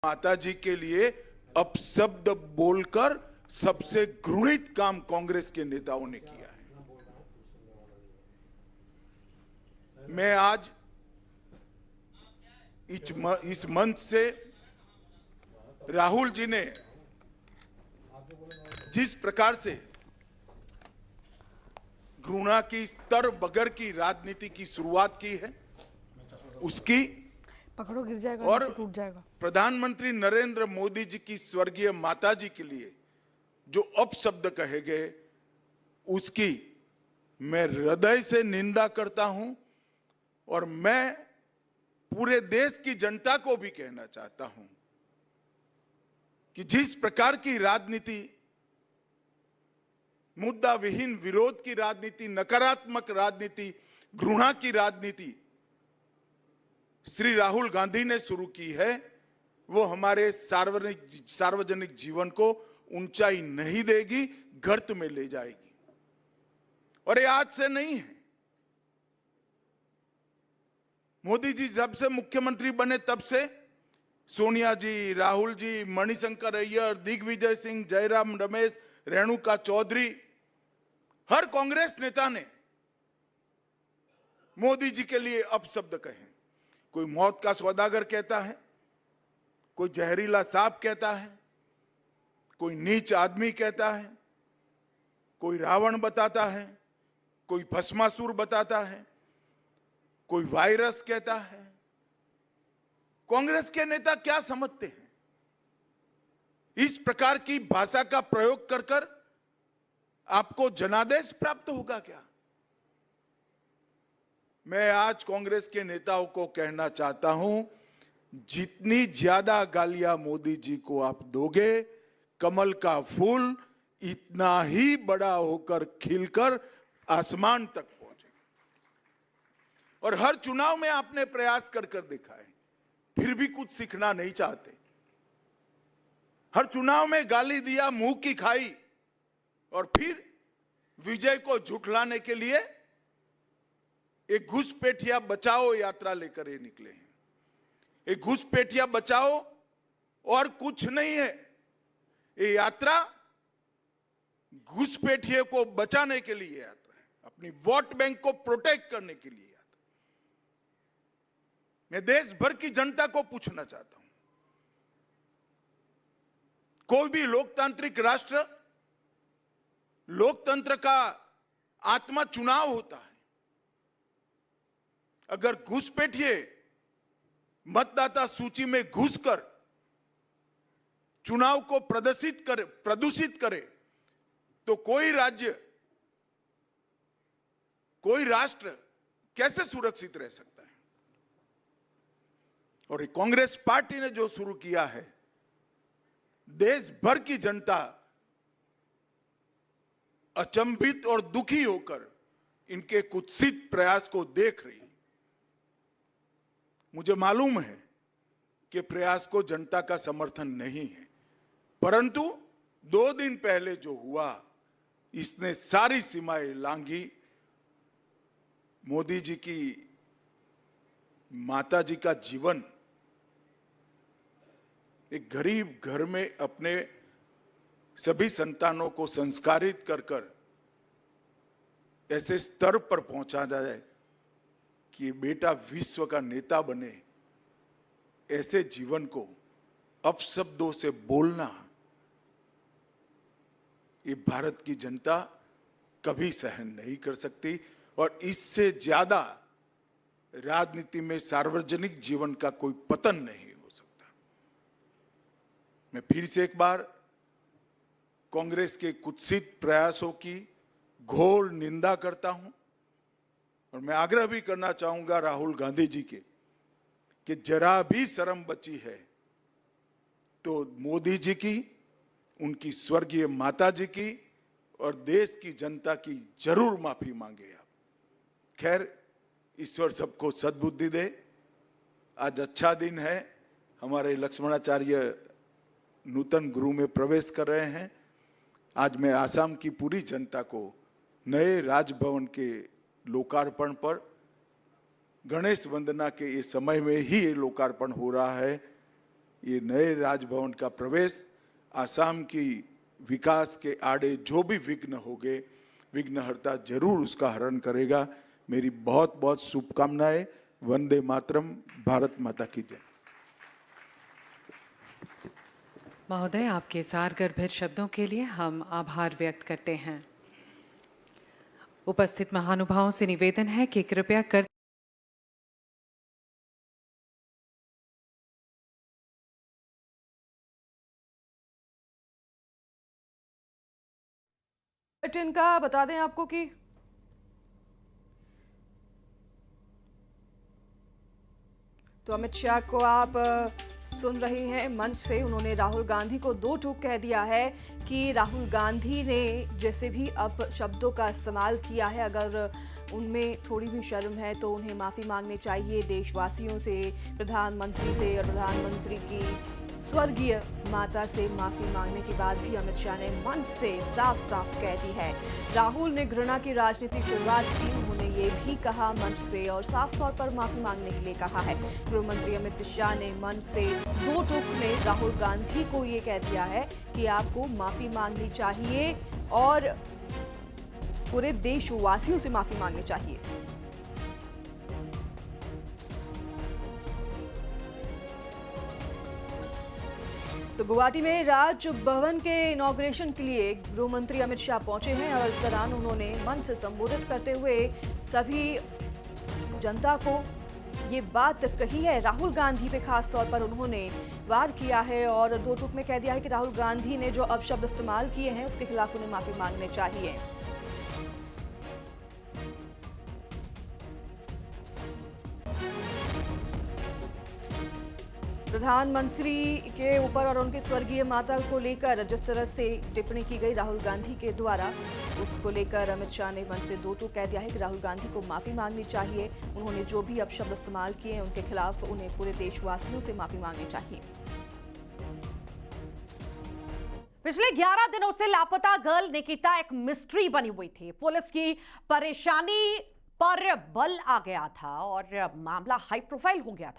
माता जी के लिए अपशब्द बोलकर सबसे घृणित काम कांग्रेस के नेताओं ने किया है। मैं आज इस मंच से राहुल जी ने जिस प्रकार से घृणा की स्तर बगर की राजनीति की शुरुआत की है, उसकी पकड़ो गिर जाएगा और टूट जाएगा। प्रधानमंत्री नरेंद्र मोदी जी की स्वर्गीय माता जी के लिए जो अपशब्द कहे गए, उसकी मैं हृदय से निंदा करता हूं। और मैं पूरे देश की जनता को भी कहना चाहता हूं कि जिस प्रकार की राजनीति, मुद्दा विहीन विरोध की राजनीति, नकारात्मक राजनीति, घृणा की राजनीति श्री राहुल गांधी ने शुरू की है, वो हमारे सार्वजनिक जीवन को ऊंचाई नहीं देगी, गर्त में ले जाएगी। और ये आज से नहीं है। मोदी जी जब से मुख्यमंत्री बने तब से सोनिया जी, राहुल जी, मणिशंकर अय्यर, दिग्विजय सिंह, जयराम रमेश, रेणुका चौधरी, हर कांग्रेस नेता ने मोदी जी के लिए अपशब्द कहे। कोई मौत का सौदागर कहता है, कोई जहरीला सांप कहता है, कोई नीच आदमी कहता है, कोई रावण बताता है, कोई भस्मासुर बताता है, कोई वायरस कहता है। कांग्रेस के नेता क्या समझते हैं? इस प्रकार की भाषा का प्रयोग कर कर आपको जनादेश प्राप्त होगा क्या? मैं आज कांग्रेस के नेताओं को कहना चाहता हूं, जितनी ज्यादा गालियां मोदी जी को आप दोगे, कमल का फूल इतना ही बड़ा होकर खिलकर आसमान तक पहुंचेगा। और हर चुनाव में आपने प्रयास कर कर देखा है, फिर भी कुछ सीखना नहीं चाहते। हर चुनाव में गाली दिया, मुंह की खाई, और फिर विजय को झुठलाने के लिए एक घुसपैठिया बचाओ यात्रा लेकर ये निकले हैं। एक घुसपैठिया बचाओ और कुछ नहीं है। ये यात्रा घुसपैठिए को बचाने के लिए यात्रा है, अपनी वोट बैंक को प्रोटेक्ट करने के लिए यात्रा। मैं देश भर की जनता को पूछना चाहता हूं, कोई भी लोकतांत्रिक राष्ट्र, लोकतंत्र का आत्मा चुनाव होता है। अगर घुसपैठिए मतदाता सूची में घुसकर चुनाव को प्रदूषित करे तो कोई राज्य, कोई राष्ट्र कैसे सुरक्षित रह सकता है? और कांग्रेस पार्टी ने जो शुरू किया है, देश भर की जनता अचंभित और दुखी होकर इनके कुत्सित प्रयास को देख रही है। मुझे मालूम है कि प्रयास को जनता का समर्थन नहीं है, परंतु 2 दिन पहले जो हुआ, इसने सारी सीमाएं लांघी। मोदी जी की माता जी का जीवन एक गरीब घर में अपने सभी संतानों को संस्कारित कर कर ऐसे स्तर पर पहुंचा जाए कि बेटा विश्व का नेता बने, ऐसे जीवन को अपशब्दों से बोलना, ये भारत की जनता कभी सहन नहीं कर सकती। और इससे ज्यादा राजनीति में सार्वजनिक जीवन का कोई पतन नहीं हो सकता। मैं फिर से एक बार कांग्रेस के कुत्सित प्रयासों की घोर निंदा करता हूं। और मैं आग्रह भी करना चाहूंगा राहुल गांधी जी के कि जरा भी शर्म बची है तो मोदी जी की, उनकी स्वर्गीय माता जी की और देश की जनता की जरूर माफी मांगे आप। खैर, ईश्वर सबको सद्बुद्धि दे। आज अच्छा दिन है, हमारे लक्ष्मणाचार्य नूतन गुरु में प्रवेश कर रहे हैं। आज मैं आसाम की पूरी जनता को नए राजभवन के लोकार्पण पर, गणेश वंदना के इस समय में ही ये लोकार्पण हो रहा है, ये नए राजभवन का प्रवेश आसाम की विकास के आड़े जो भी विघ्न होंगे, विघ्नहर्ता जरूर उसका हरण करेगा। मेरी बहुत बहुत शुभकामनाएं। वंदे मातरम। भारत माता की जय। महोदय, आपके सारगर्भित शब्दों के लिए हम आभार व्यक्त करते हैं। उपस्थित महानुभावों से निवेदन है कि कृपया कर का बता दें आपको कि तो अमित शाह को आप सुन रहे हैं मंच से। उन्होंने राहुल गांधी को दो टूक कह दिया है कि राहुल गांधी ने जैसे भी अब शब्दों का इस्तेमाल किया है, अगर उनमें थोड़ी भी शर्म है तो उन्हें माफ़ी मांगनी चाहिए देशवासियों से, प्रधानमंत्री से। और प्रधानमंत्री की स्वर्गीय माता से माफी मांगने के बाद भी अमित शाह ने मंच से साफ साफ कह दी है। राहुल ने घृणा की राजनीति शुरुआत की। उन्होंने ये भी कहा मंच से और साफ तौर पर माफी मांगने के लिए कहा है। गृह मंत्री अमित शाह ने मंच से दो टूक में राहुल गांधी को ये कह दिया है कि आपको माफी मांगनी चाहिए और पूरे देशवासियों से माफी मांगनी चाहिए। तो गुवाहाटी में राजभवन के इनॉग्रेशन के लिए गृह मंत्री अमित शाह पहुंचे हैं और इस दौरान उन्होंने मंच से संबोधित करते हुए सभी जनता को ये बात कही है। राहुल गांधी पे खास तौर पर उन्होंने वार किया है और दो टूक में कह दिया है कि राहुल गांधी ने जो अपशब्द इस्तेमाल किए हैं उसके खिलाफ उन्हें माफी मांगनी चाहिए। प्रधानमंत्री के ऊपर और उनकी स्वर्गीय माता को लेकर जिस तरह से टिप्पणी की गई राहुल गांधी के द्वारा, उसको लेकर अमित शाह ने मंच से दो टूक कह दिया है कि राहुल गांधी को माफी मांगनी चाहिए। उन्होंने जो भी अपशब्द इस्तेमाल किए हैं उनके खिलाफ उन्हें पूरे देशवासियों से माफी मांगनी चाहिए। पिछले 11 दिनों से लापता गर्ल निकिता एक मिस्ट्री बनी हुई थी। पुलिस की परेशानी पर बल आ गया था और मामला हाई प्रोफाइल हो गया था।